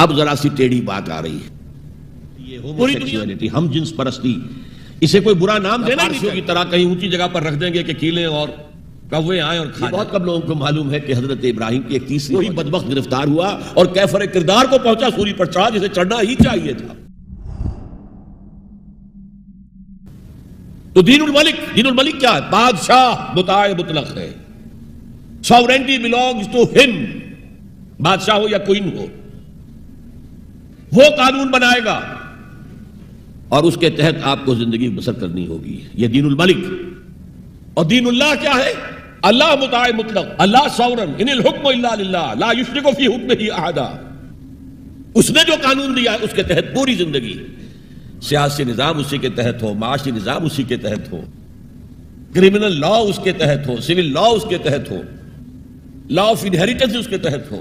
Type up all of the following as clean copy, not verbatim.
اب ذرا سی ٹیڑھی بات آ رہی ہے، یہ ہومو سیکسولیٹی، ہم جنس پرستی، اسے کوئی برا نام دینا نہیں کی طرح کہیں اونچی جگہ پر رکھ دیں گے کہ کیلیں اور کوے آئیں اور کھائیں۔ بہت کم لوگوں کو معلوم ہے کہ حضرت ابراہیم کی ایک تیسری وہی بدبخت گرفتار ہوا اور کیفر کردار کو پہنچا سوری پر چڑھا جسے چڑھنا ہی چاہیے تھا۔ تو دین الملک کیا ہے؟ بادشاہ مطاع مطلق ہے، ساورینٹی بلانگز ٹو ہم، بادشاہ ہو یا کوئن ہو، وہ قانون بنائے گا اور اس کے تحت آپ کو زندگی بسر کرنی ہوگی، یہ دین الملک۔ اور دین اللہ کیا ہے؟ اللہ مطاع مطلق، اللہ ساورن، ان الحکم الا للہ لا یشرک فی حکمہ احدا، اس نے جو قانون دیا ہے اس کے تحت پوری زندگی، سیاسی نظام اسی کے تحت ہو، معاشی نظام اسی کے تحت ہو، کرمنل لا اس کے تحت ہو، سول لا اس کے تحت ہو، لا آف انہیریٹنس اس کے تحت ہو،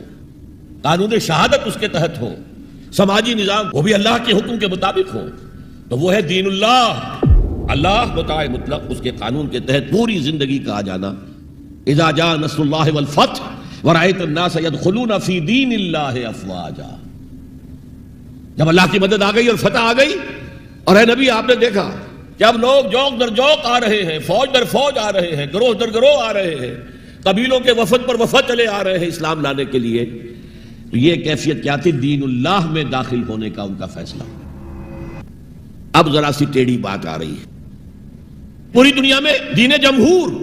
قانون شہادت اس کے تحت ہو، سماجی نظام وہ بھی اللہ کے حکم کے مطابق ہو، تو وہ ہے دین اللہ، اللہ مطاع مطلق، اس کے قانون کے تحت پوری زندگی کا آ جانا۔ اذا جاء نصر اللہ والفتح ورأیت الناس يدخلون فی دین اللہ افواجا، جب اللہ کی مدد آ گئی اور فتح آ گئی، اور اے نبی آپ نے دیکھا کہ اب لوگ جوق در جوق آ رہے ہیں، فوج در فوج آ رہے ہیں، گروہ در گروہ آ رہے ہیں، قبیلوں کے وفد پر وفد چلے آ رہے ہیں اسلام لانے کے لیے، تو یہ کیفیت کیا تھی؟ دین اللہ میں داخل ہونے کا ان کا فیصلہ۔ اب ذرا سی ٹیڑھی بات آ رہی ہے، پوری دنیا میں دین جمہور،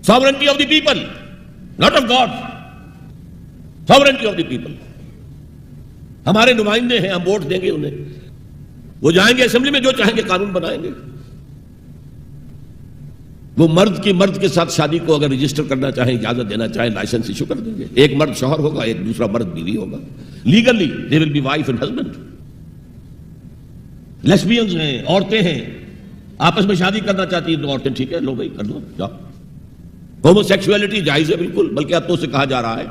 sovereignty of the people, not of God, sovereignty of the people، ہمارے نمائندے ہیں، ہم ووٹ دیں گے انہیں، وہ جائیں گے اسمبلی میں، جو چاہیں گے قانون بنائیں گے۔ وہ مرد کے ساتھ شادی کو اگر رجسٹر کرنا چاہیں، اجازت دینا چاہیں، لائسنس ایشو کر دیں گے، ایک مرد شوہر ہوگا، ایک دوسرا مرد بیوی ہوگا، legally they will be wife and husband۔ لیسبینز ہیں، عورتیں ہیں، آپس میں شادی کرنا چاہتی ہیں تو عورتیں ٹھیک ہے، لو بھائی کر دو، جاؤ۔ ہومو سیکسولیٹی جائز ہے بالکل، بلکہ اب تو سے کہا جا رہا ہے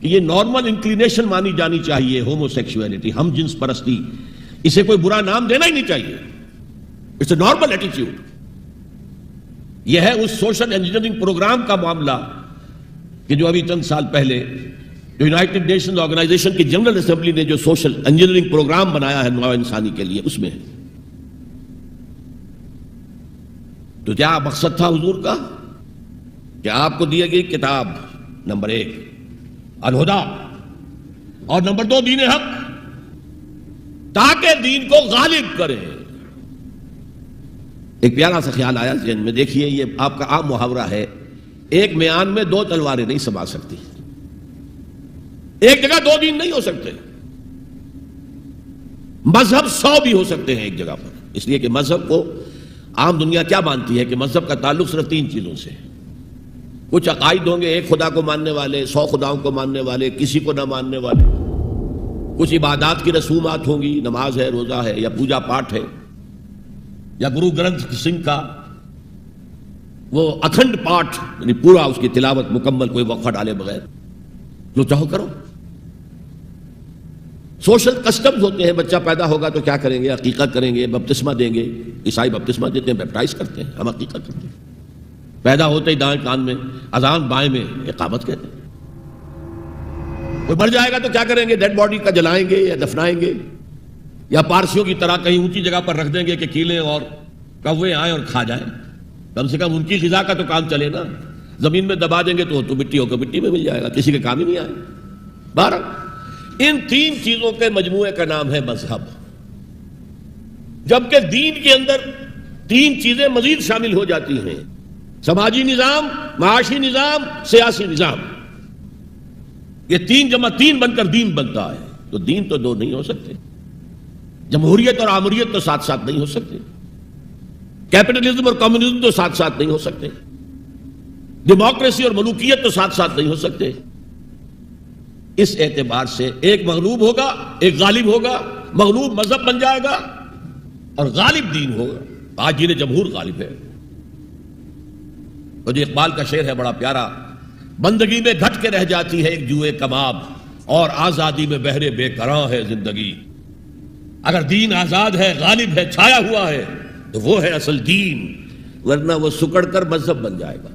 کہ یہ نارمل انکلینیشن مانی جانی چاہیے، ہومو سیکسولیٹی، ہم جنس پرستی، اسے کوئی برا نام دینا ہی نہیں چاہیے، اٹس اے نارمل ایٹیٹیوڈ۔ یہ ہے اس سوشل انجینئرنگ پروگرام کا معاملہ کہ جو ابھی چند سال پہلے جو یونائٹڈ نیشنز آرگنائزیشن کی جنرل اسمبلی نے جو سوشل انجینئرنگ پروگرام بنایا ہے نوع انسانی کے لیے، اس میں ہے۔ تو کیا مقصد تھا حضور کا؟ کہ آپ کو دی گئی کتاب نمبر 1 الہدیٰ، اور نمبر 2 دین حق، تاکہ دین کو غالب کرے۔ ایک پیارا سا خیال آیا ذہن میں، دیکھیے یہ آپ کا عام محاورہ ہے، ایک میان میں 2 تلواریں نہیں سما سکتی، ایک جگہ 2 دین نہیں ہو سکتے، مذہب 100 بھی ہو سکتے ہیں ایک جگہ پر، اس لیے کہ مذہب کو عام دنیا کیا مانتی ہے کہ مذہب کا تعلق صرف 3 چیزوں سے ہے۔ کچھ عقائد ہوں گے، ایک خدا کو ماننے والے، 100 خداؤں کو ماننے والے، کسی کو نہ ماننے والے، کچھ عبادات کی رسومات ہوں گی، نماز ہے، روزہ ہے، یا پوجا پاٹ ہے، یا گرو گرنتھ سنگھ کا وہ اکھنڈ پاٹ، یعنی پورا اس کی تلاوت مکمل، کوئی وقفہ ڈالے بغیر، جو چاہو کرو۔ سوشل کسٹمز ہوتے ہیں، بچہ پیدا ہوگا تو کیا کریں گے؟ عقیقہ کریں گے، بپتسمہ دیں گے، عیسائی بپتسمہ دیتے ہیں، بیپٹائز کرتے ہیں، ہم عقیقہ کرتے ہیں۔ پیدا ہوتے ہی دائیں کان میں اذان، بائیں میں اقامت کہتے ہیں۔ کوئی مر جائے گا تو کیا کریں گے؟ ڈیڈ باڈی کا جلائیں گے یا دفنائیں گے، یا پارسیوں کی طرح کہیں اونچی جگہ پر رکھ دیں گے کہ کیلیں اور کوے آئیں اور کھا جائیں، کم سے کم ان کی غذا کا تو کام چلے نا۔ زمین میں دبا دیں گے تو مٹی ہو کر مٹی میں مل جائے گا، کسی کے کام ہی نہیں آئے۔ بہرحال ان 3 چیزوں کے مجموعے کا نام ہے مذہب، جبکہ دین کے اندر 3 چیزیں مزید شامل ہو جاتی ہیں، سماجی نظام، معاشی نظام، سیاسی نظام۔ یہ 3 جمع 3 بن کر دین بنتا ہے، تو دین تو 2 نہیں ہو سکتے، جمہوریت اور آمریت تو ساتھ ساتھ نہیں ہو سکتے، کیپٹلزم اور کمیونزم تو ساتھ ساتھ نہیں ہو سکتے، ڈیموکریسی اور ملوکیت تو ساتھ ساتھ نہیں ہو سکتے۔ اس اعتبار سے ایک مغلوب ہوگا، ایک غالب ہوگا، مغلوب مذہب بن جائے گا اور غالب دین ہوگا۔ آج دین جمہور غالب ہے۔ اور جو اقبال کا شعر ہے بڑا پیارا، بندگی میں گھٹ کے رہ جاتی ہے ایک جوئے کباب، اور آزادی میں بہرے بے قراں ہے زندگی۔ اگر دین آزاد ہے، غالب ہے، چھایا ہوا ہے، تو وہ ہے اصل دین، ورنہ وہ سکڑ کر مذہب بن جائے گا۔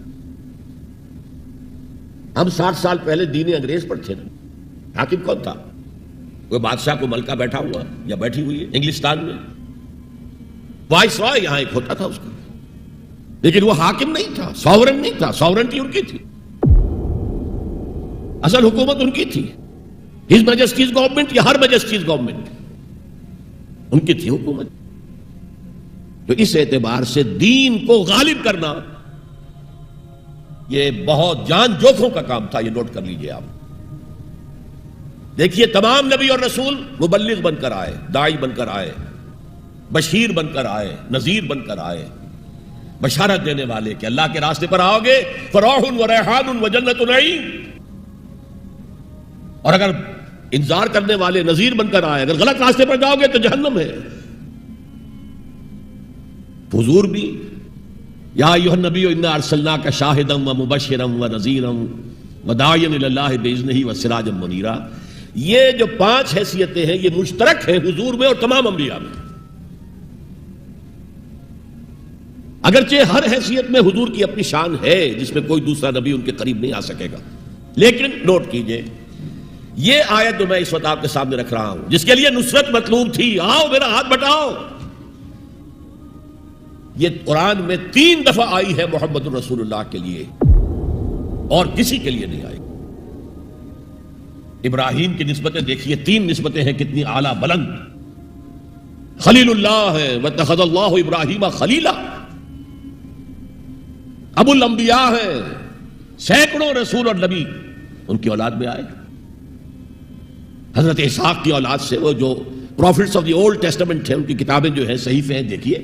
ہم 60 سال پہلے دین انگریز پر تھے، حاکم کون تھا؟ کوئی بادشاہ کو ملکہ بیٹھا ہوا یا بیٹھی ہوئی ہے انگلستان میں، وائس رائے یہاں ایک ہوتا تھا اس کا، لیکن وہ حاکم نہیں تھا، ساورن نہیں تھا، ساورنٹی ان کی تھی، اصل حکومت ان کی تھی، ہز میجسٹیز گورنمنٹ یا ہر میجسٹیز گورنمنٹ ان کی تھی حکومت. تو اس اعتبار سے دین کو غالب کرنا یہ بہت جان جوکھوں کا کام تھا، یہ نوٹ کر لیجئے آپ. دیکھیے تمام نبی اور رسول مبلغ بن کر آئے، داعی بن کر آئے، بشیر بن کر آئے، نذیر بن کر آئے، بشارت دینے والے کہ اللہ کے راستے پر آؤ گے فروح و ریحان و جنت نعیم، اور اگر انذار کرنے والے نذیر بن کر آئے، اگر غلط راستے پر جاؤ گے تو جہنم ہے. حضور بھی یا ایھا النبی انا ارسلناک شاہدا و مبشرا و نذیرا و داعیا الی اللہ باذنہ و سراجا منیرا، یہ جو 5 حیثیتیں ہیں یہ مشترک ہیں حضور میں اور تمام انبیاء میں. اگرچہ ہر حیثیت میں حضور کی اپنی شان ہے جس میں کوئی دوسرا نبی ان کے قریب نہیں آ سکے گا، لیکن نوٹ کیجئے یہ آیت جو میں اس وقت آپ کے سامنے رکھ رہا ہوں، جس کے لیے نصرت مطلوب تھی، آؤ میرا ہاتھ بٹاؤ، یہ قرآن میں 3 دفعہ آئی ہے محمد الرسول اللہ کے لیے اور کسی کے لیے نہیں آئی. ابراہیم کی نسبتیں دیکھیے، 3 نسبتیں ہیں کتنی اعلیٰ بلند. خلیل اللہ ہے واتخذ اللہ ابراہیم خلیلا، ابو الانبیاء ہے، سینکڑوں رسول اور نبی ان کی اولاد میں آئے. حضرت اسحاق کی اولاد سے، وہ جو prophets of the Old Testament تھے ان کی کتابیں جو ہیں صحیفے ہیں دیکھیے.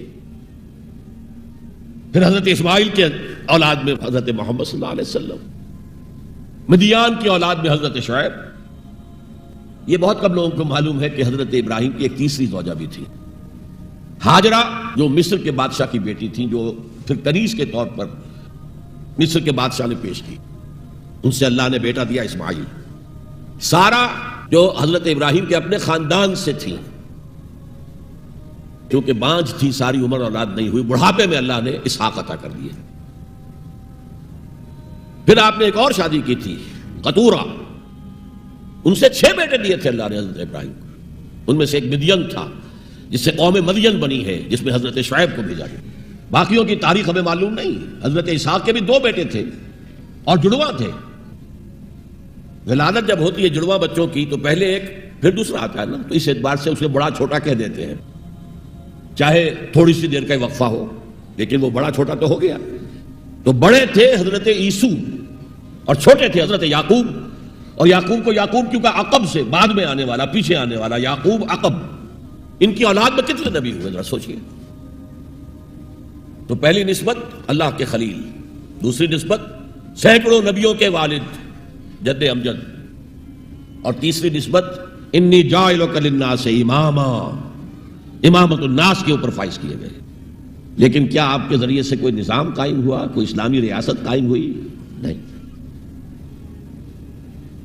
پھر حضرت اسماعیل کے اولاد میں حضرت محمد صلی اللہ علیہ وسلم، مدیان کی اولاد میں حضرت شعیب. یہ بہت کم لوگوں کو معلوم ہے کہ حضرت ابراہیم کی ایک تیسری زوجہ بھی تھی، ہاجرہ، جو مصر کے بادشاہ کی بیٹی تھی، جو پھر کنیز کے طور پر مصر کے بادشاہ نے پیش کی. ان سے اللہ نے بیٹا دیا اسماعیل. سارا جو حضرت ابراہیم کے اپنے خاندان سے تھی، کیونکہ بانجھ تھی، ساری عمر اولاد نہیں ہوئی، بڑھاپے میں اللہ نے اسحاق عطا کر دیے. پھر آپ نے ایک اور شادی کی تھی قطورہ، ان سے 6 بیٹے دیے تھے اللہ نے حضرت ابراہیم کو. ان میں سے ایک مدین تھا جس سے قوم مدین بنی ہے، جس میں حضرت شعیب کو بھیجا گیا. باقیوں کی تاریخ ہمیں معلوم نہیں. حضرت اسحاق کے بھی 2 بیٹے تھے اور جڑواں تھے. ولادت جب ہوتی ہے جڑواں بچوں کی تو پہلے ایک پھر دوسرا آتا ہے نا، تو اس اعتبار سے اسے بڑا چھوٹا کہہ دیتے ہیں، چاہے تھوڑی سی دیر کا وقفہ ہو، لیکن وہ بڑا چھوٹا تو ہو گیا. تو بڑے تھے حضرت عیسو اور چھوٹے تھے حضرت یعقوب. اور یعقوب کو یعقوب کیوں کہ عقب سے بعد میں آنے والا، پیچھے آنے والا یعقوب عقب. ان کی اولاد میں کتنے نبی ہوئے ذرا سوچئے. تو پہلی نسبت اللہ کے خلیل، دوسری نسبت سینکڑوں نبیوں کے والد جد امجد، اور تیسری نسبت انی جاعلک للناس اماما، امامت الناس کے اوپر فائز کیے گئے. لیکن کیا آپ کے ذریعے سے کوئی نظام قائم ہوا، کوئی اسلامی ریاست قائم ہوئی؟ نہیں.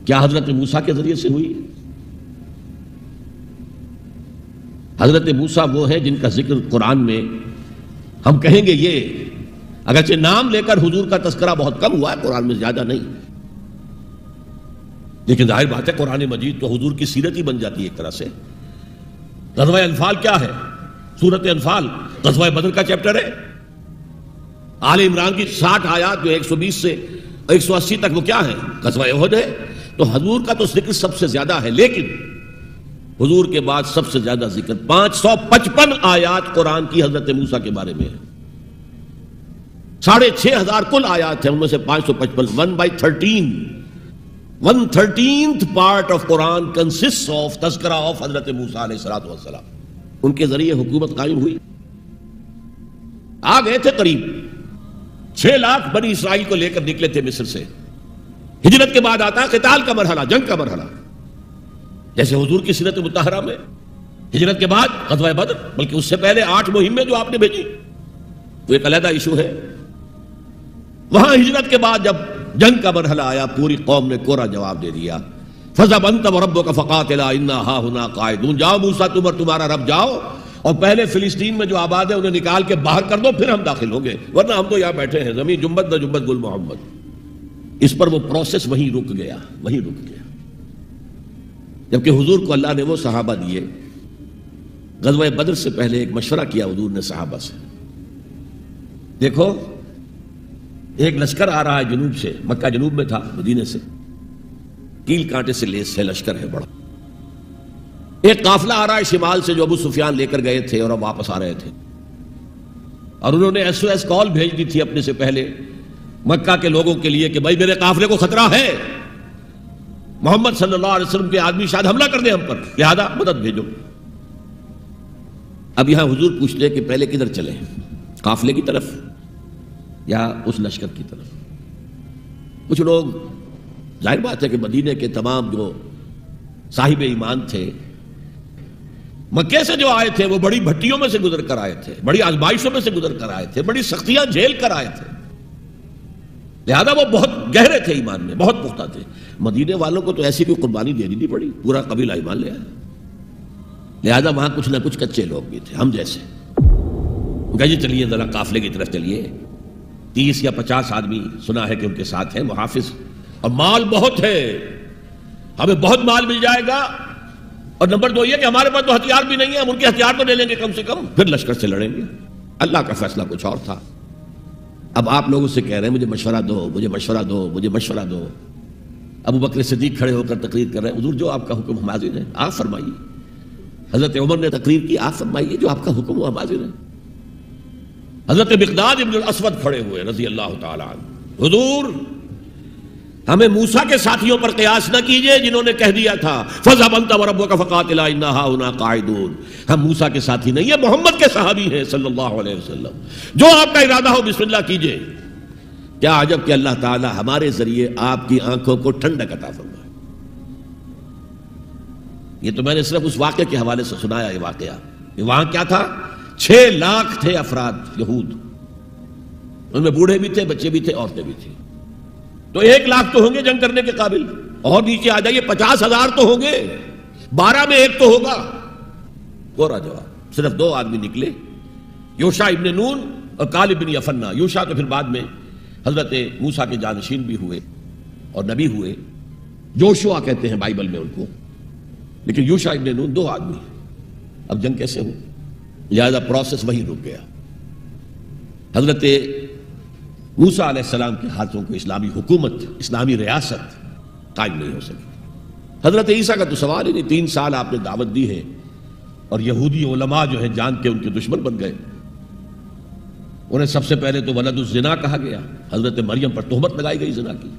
کیا حضرت موسیٰ کے ذریعے سے ہوئی؟ حضرت موسیٰ وہ ہیں جن کا ذکر قرآن میں ہم کہیں گے، یہ اگرچہ نام لے کر حضور کا تذکرہ بہت کم ہوا ہے قرآن میں، زیادہ نہیں، لیکن ظاہر بات ہے قرآن مجید تو حضور کی سیرت ہی بن جاتی ہے ایک طرح سے. غزوہ انفال کیا ہے؟ سورت انفال غزوہ بدر کا چیپٹر ہے. آل عمران کی 60 آیات جو 120 سے 180 تک وہ کیا ہے؟ غزوہ احد ہے. تو حضور کا تو ذکر سب سے زیادہ ہے، لیکن حضور کے بعد سب سے زیادہ ذکر 555 آیات قرآن کی حضرت موسیٰ کے بارے میں ہے. 6,500 کل آیات ہیں، ان میں سے 555 1/13th part of Quran consists of تذکرہ of حضرت موسیٰ علیہ السلام. ان کے ذریعے حکومت قائم ہوئی. آ گئے تھے قریب 6 لاکھ بنی اسرائیل کو لے کر نکلے تھے مصر سے. ہجرت کے بعد آتا ہے قتال کا مرحلہ، جنگ کا مرحلہ، جیسے حضور کی سیرت مطہرہ میں ہجرت کے بعد غزوہ بدر، بلکہ اس سے پہلے 8 مہمیں جو آپ نے بھیجی وہ ایک علیحدہ ایشو ہے. وہاں ہجرت کے بعد جب جنگ کا مرحلہ آیا، پوری قوم نے کوڑا جواب دے دیا، فَذْهَبْ أَنْتَ وَرَبُّكَ فَقَاتِلَا إِنَّا هَاهُنَا قَاعِدُونَ. جاؤ موسیٰ تم اور تمہارا رب جاؤ، اور پہلے فلسطین میں جو آباد ہے انہیں نکال کے باہر کر دو، پھر ہم داخل ہوں گے، ورنہ ہم تو یہاں بیٹھے ہیں، زمین جنبت نہ جنبت گل محمد. اس پر وہ پروسیس وہیں رک گیا. جبکہ حضور کو اللہ نے وہ صحابہ دیے. غزوہ بدر سے پہلے ایک مشورہ کیا حضور نے صحابہ سے. دیکھو ایک لشکر آ رہا ہے جنوب سے، مکہ جنوب میں تھا مدینے سے، کیل کانٹے سے لیس ہے لشکر ہے بڑا. ایک قافلہ آ رہا ہے شمال سے جو ابو سفیان لے کر گئے تھے اور اب واپس آ رہے تھے، اور انہوں نے ایس او ایس کال بھیج دی تھی اپنے سے پہلے مکہ کے لوگوں کے لیے کہ بھائی میرے قافلے کو خطرہ ہے، محمد صلی اللہ علیہ وسلم کے آدمی شاید حملہ کر دیں ہم پر، لہذا مدد بھیجو. اب یہاں حضور پوچھتے ہیں کہ پہلے کدھر چلیں، قافلے کی طرف یا اس لشکر کی طرف؟ کچھ لوگ ظاہر بات ہے کہ مدینے کے تمام جو صاحب ایمان تھے مکے سے جو آئے تھے وہ بڑی بھٹیوں میں سے گزر کر آئے تھے، بڑی آزمائشوں میں سے گزر کر آئے تھے، بڑی سختیاں جھیل کر آئے تھے، لہذا وہ بہت گہرے تھے ایمان میں، بہت پختہ تھے. مدینے والوں کو تو ایسی کوئی قربانی دینی نہیں پڑی، پورا قبیلہ ایمان لے آیا، لہذا وہاں کچھ نہ کچھ کچے لوگ بھی تھے ہم جیسے. جی چلیے ذرا قافلے کی طرف چلیے، 30 یا 50 آدمی سنا ہے کہ ان کے ساتھ ہیں محافظ، اور مال بہت ہے، ہمیں بہت مال مل جائے گا، اور نمبر 2 یہ کہ ہمارے پاس تو ہتھیار بھی نہیں ہے، ہم ان کے ہتھیار تو لے لیں گے کم سے کم، پھر لشکر سے لڑیں گے. اللہ کا فیصلہ کچھ اور تھا. اب آپ لوگوں سے کہہ رہے ہیں مجھے مشورہ دو، مجھے مشورہ دو، مجھے مشورہ دو. ابو بکر صدیق کھڑے ہو کر تقریر کر رہے ہیں، حضور جو آپ کا حکم ہم حاضر ہیں، آپ فرمائیے. حضرت عمر نے تقریر کی، آپ فرمائیے جو آپ کا حکم ہو ہم حاضر ہیں. حضرت مقداد ابن الاسود کھڑے ہوئے رضی اللہ تعالی عنہ، حضور ہمیں موسیٰ کے ساتھیوں پر قیاس نہ کیجئے جنہوں نے کہہ دیا تھا فَاذْهَبْ أَنْتَ وَرَبُّكَ فَقَاتِلَا إِنَّا هَاهُنَا قَاعِدُونَ. ہم موسیٰ کے ساتھی نہیں، یہ محمد کے صحابی ہیں صلی اللہ علیہ وسلم، جو آپ کا ارادہ ہو بسم اللہ کیجئے. کیا عجب کہ اللہ تعالی ہمارے ذریعے آپ کی آنکھوں کو ٹھنڈک عطا فرمائے. یہ تو میں نے صرف اس واقعے کے حوالے سے سنایا یہ واقعہ. وہاں کیا تھا؟ 6 لاکھ تھے افراد یہود، ان میں بوڑھے بھی تھے، بچے بھی تھے، عورتیں بھی تھیں. تو 1 لاکھ تو ہوں گے جنگ کرنے کے قابل، اور نیچے آ جائیے 50,000 تو ہوں گے، 12 میں 1 تو ہوگا. پورا جواب. صرف 2 آدمی نکلے، یوشع ابن نون اور کالب بن یفنہ. یوشع تو پھر بعد میں حضرت موسیٰ کے جانشین بھی ہوئے اور نبی ہوئے، جوشوا کہتے ہیں بائبل میں ان کو، لیکن یوشع ابن نون 2 آدمی. اب جنگ کیسے ہو؟ لہذا پروسیس وہی رک گیا. حضرت موسیٰ علیہ السلام کے ہاتھوں کو اسلامی حکومت، اسلامی ریاست قائم نہیں ہو سکی. حضرت عیسیٰ کا تو سوال ہی نہیں. 3 سال آپ نے دعوت دی ہے اور یہودی علماء جو ہیں جان کے ان کے دشمن بن گئے. انہیں سب سے پہلے تو ولد الزنا کہا گیا، حضرت مریم پر تہمت لگائی گئی زنا کی،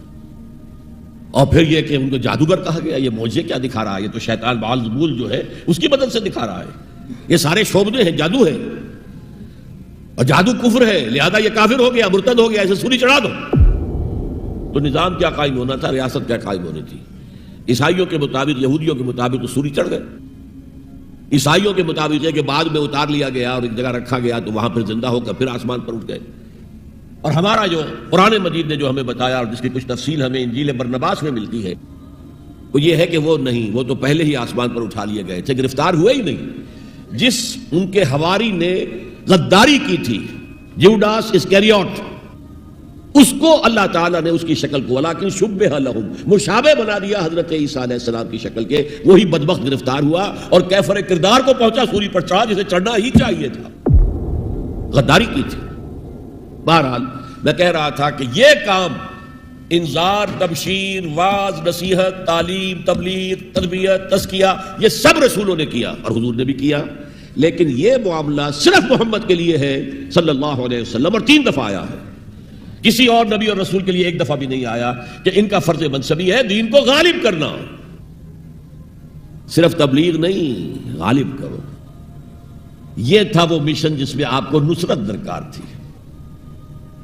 اور پھر یہ کہ ان کو جادوگر کہا گیا. یہ معجزے کیا دکھا رہا ہے؟ یہ تو شیطان بعلزبول جو ہے اس کی مدد سے دکھا رہا ہے. یہ سارے شعبدے ہیں، جادو ہے، اور جادو کفر ہے، لہذا یہ کافر ہو گیا، مرتد ہو گیا، اسے سولی چڑھا دو. تو نظام کیا قائم ہونا تھا؟ ریاست کیا قائم ہونی تھی؟ عیسائیوں کے مطابق، یہودیوں کے مطابق تو سولی چڑھ گئے. عیسائیوں کے مطابق ہے کہ بعد میں اتار لیا گیا اور ایک جگہ رکھا گیا تو وہاں پھر زندہ ہو کر پھر آسمان پر اٹھ گئے. اور ہمارا جو قرآن مجید نے جو ہمیں بتایا اور جس کی کچھ تفصیل ہمیں انجیل برنباس میں ملتی ہے وہ یہ ہے کہ وہ نہیں، وہ تو پہلے ہی آسمان پر اٹھا لیے گئے تھے، گرفتار ہوئے ہی نہیں. جس ان کے حواری نے غداری کی تھی، یوڈاس اسکریوٹ، اس کو اللہ تعالیٰ نے اس کی شکل کو ولیکن شبہ لہم، مشابہ بنا دیا حضرت عیسیٰ علیہ السلام کی شکل کے. وہی بدبخت گرفتار ہوا اور کیفر کردار کو پہنچا، سوری پر چڑھا جسے چڑھنا ہی چاہیے تھا. غداری کی تھی. بہرحال میں کہہ رہا تھا کہ یہ کام انذار، تبشیر، واعظ، نصیحت، تعلیم، تبلیغ، تربیت، تزکیہ، یہ سب رسولوں نے کیا اور حضور نے بھی کیا. لیکن یہ معاملہ صرف محمد کے لیے ہے صلی اللہ علیہ وسلم، اور 3 دفعہ آیا ہے. کسی اور نبی اور رسول کے لیے 1 دفعہ بھی نہیں آیا کہ ان کا فرض منصبی ہے دین کو غالب کرنا. صرف تبلیغ نہیں، غالب کرو. یہ تھا وہ مشن جس میں آپ کو نصرت درکار تھی.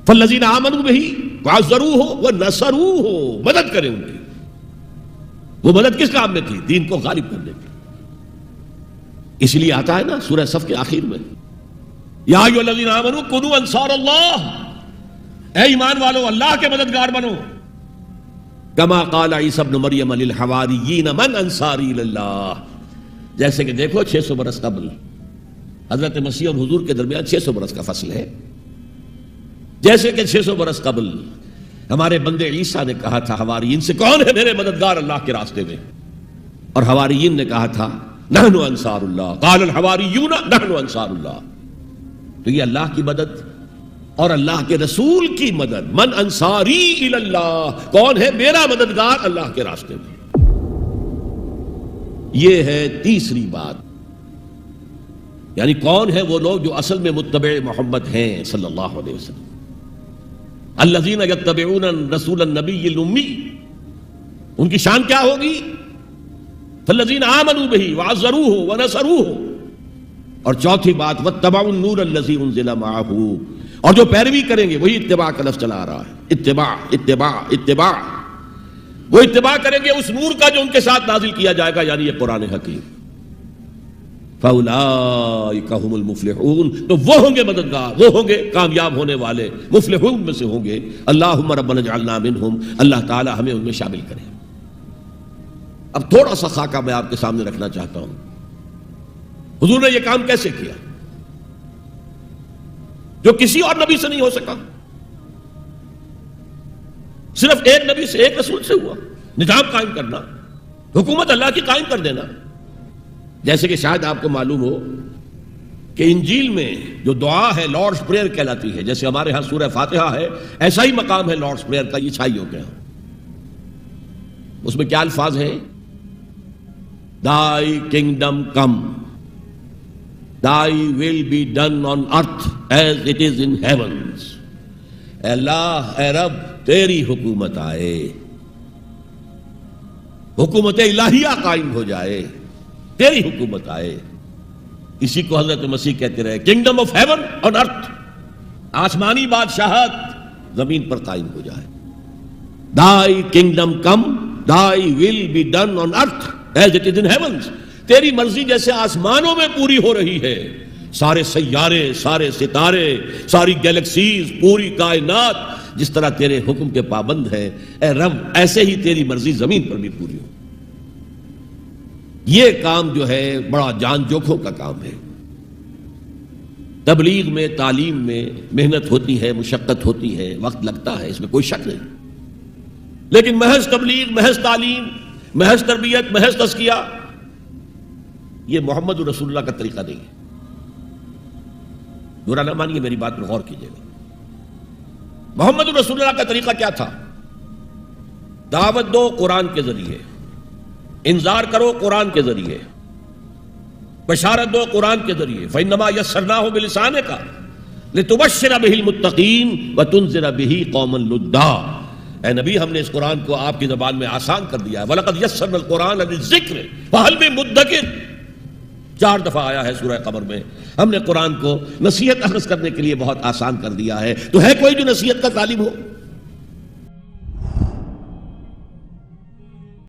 فالذین آمنوا بہ وعزروہ ونصروہ، مدد کریں ان کی. وہ مدد کس کام میں تھی؟ دین کو غالب کرنے کی. اس لیے آتا ہے نا سورہ صف کے آخر میں، یا ایھا الذین آمنوا کونوا انصار اللہ، اے ایمان والو اللہ کے مددگار بنو. کما قال عیسی ابن مریم للحواریین من انصاری اللہ، جیسے کہ دیکھو 600 برس قبل حضرت مسیح اور حضور کے درمیان 600 برس کا فصل ہے. جیسے کہ 600 برس قبل ہمارے بندے عیسیٰ نے کہا تھا حواریین سے کون ہے میرے مددگار اللہ کے راستے میں، اور حواریین نے کہا تھا نحن انصار اللہ، قال الحواریون نحن انصار اللہ. تو یہ اللہ کی مدد اور اللہ کے رسول کی مدد. من انصاری الی اللہ، کون ہے میرا مددگار اللہ کے راستے میں. یہ ہے تیسری بات. یعنی کون ہے وہ لوگ جو اصل میں متبع محمد ہیں صلی اللہ علیہ وسلم. الذین یتبعون رسول النبی الامی، ان کی شان کیا ہوگی؟ فالذین آمنوا بہ وعزروہ ونصروہ. اور چوتھی بات واتبعوا النور الذی انزل معہ، اور جو پیروی کریں گے، وہی اتباع کا لفظ چلا آ رہا ہے، اتباع اتباع اتباع. وہ اتباع کریں گے اس نور کا جو ان کے ساتھ نازل کیا جائے گا، یعنی یہ قرآن حکیم. فَأُولَٰئِكَ هُمُ الْمُفْلِحُونَ، تو وہ ہوں گے مددگار، وہ ہوں گے کامیاب ہونے والے، مفلحون میں سے ہوں گے. اللہم ربنا اجعلنا منہم، اللہ تعالی ہمیں ان میں شامل کرے. اب تھوڑا سا خاکہ میں آپ کے سامنے رکھنا چاہتا ہوں. حضور نے یہ کام کیسے کیا جو کسی اور نبی سے نہیں ہو سکا؟ صرف ایک نبی سے، ایک رسول سے ہوا. نظام قائم کرنا، حکومت اللہ کی قائم کر دینا. جیسے کہ شاید آپ کو معلوم ہو کہ انجیل میں جو دعا ہے لارڈز پریئر کہلاتی ہے. جیسے ہمارے ہاں سورہ فاتحہ ہے، ایسا ہی مقام ہے لارڈز پریئر کا عیسائیوں کے ہاں. اس میں کیا الفاظ ہیں؟ Thy kingdom come, Thy will be done on earth as it is in heavens. اے اللہ، اے رب، تیری حکومت آئے، حکومت الہیہ قائم ہو جائے، تیری حکومت آئے. اسی کو حضرت مسیح کہتے رہے کنگڈم آف ہیون آن ارتھ، آسمانی بادشاہت زمین پر قائم ہو جائے. Thy kingdom come, Thy will be done on earth as it is in heavens. تیری مرضی جیسے آسمانوں میں پوری ہو رہی ہے، سارے سیارے، سارے ستارے، ساری گیلیکسیز، پوری کائنات جس طرح تیرے حکم کے پابند ہے، اے رب ایسے ہی تیری مرضی زمین پر بھی پوری ہو. یہ کام جو ہے بڑا جان جوکھوں کا کام ہے. تبلیغ میں، تعلیم میں محنت ہوتی ہے، مشقت ہوتی ہے، وقت لگتا ہے، اس میں کوئی شک نہیں. لیکن محض تبلیغ، محض تعلیم، محض تربیت، محض تزکیہ، یہ محمد رسول اللہ کا طریقہ نہیں ہے. برا نہ مانیے، میری بات پر غور کیجیے گا. محمد رسول اللہ کا طریقہ کیا تھا؟ دعوت دو قرآن کے ذریعے، انذار کرو قرآن کے ذریعے، بشارت دو قرآن کے ذریعے. فَإِنَّمَا يَسَّرْنَاهُ بِلِسَانِكَ لِتُبَشِّرَ بِهِ الْمُتَّقِينَ وَتُنذِرَ بِهِ قَوْمًا لُدًّا. اے نبی، ہم نے اس قرآن کو آپ کی زبان میں آسان کر دیا ہے. وَلَقَدْ يَسَّرْنَا الْقُرْآنَ لِلذِّكْرِ فَهَلْ مِن مُدَّكِرٍ. 4 دفعہ آیا ہے سورہ قمر میں. ہم نے قرآن کو نصیحت اخذ کرنے کے لیے بہت آسان کر دیا ہے. تو ہے کوئی جو نصیحت کا طالب ہو؟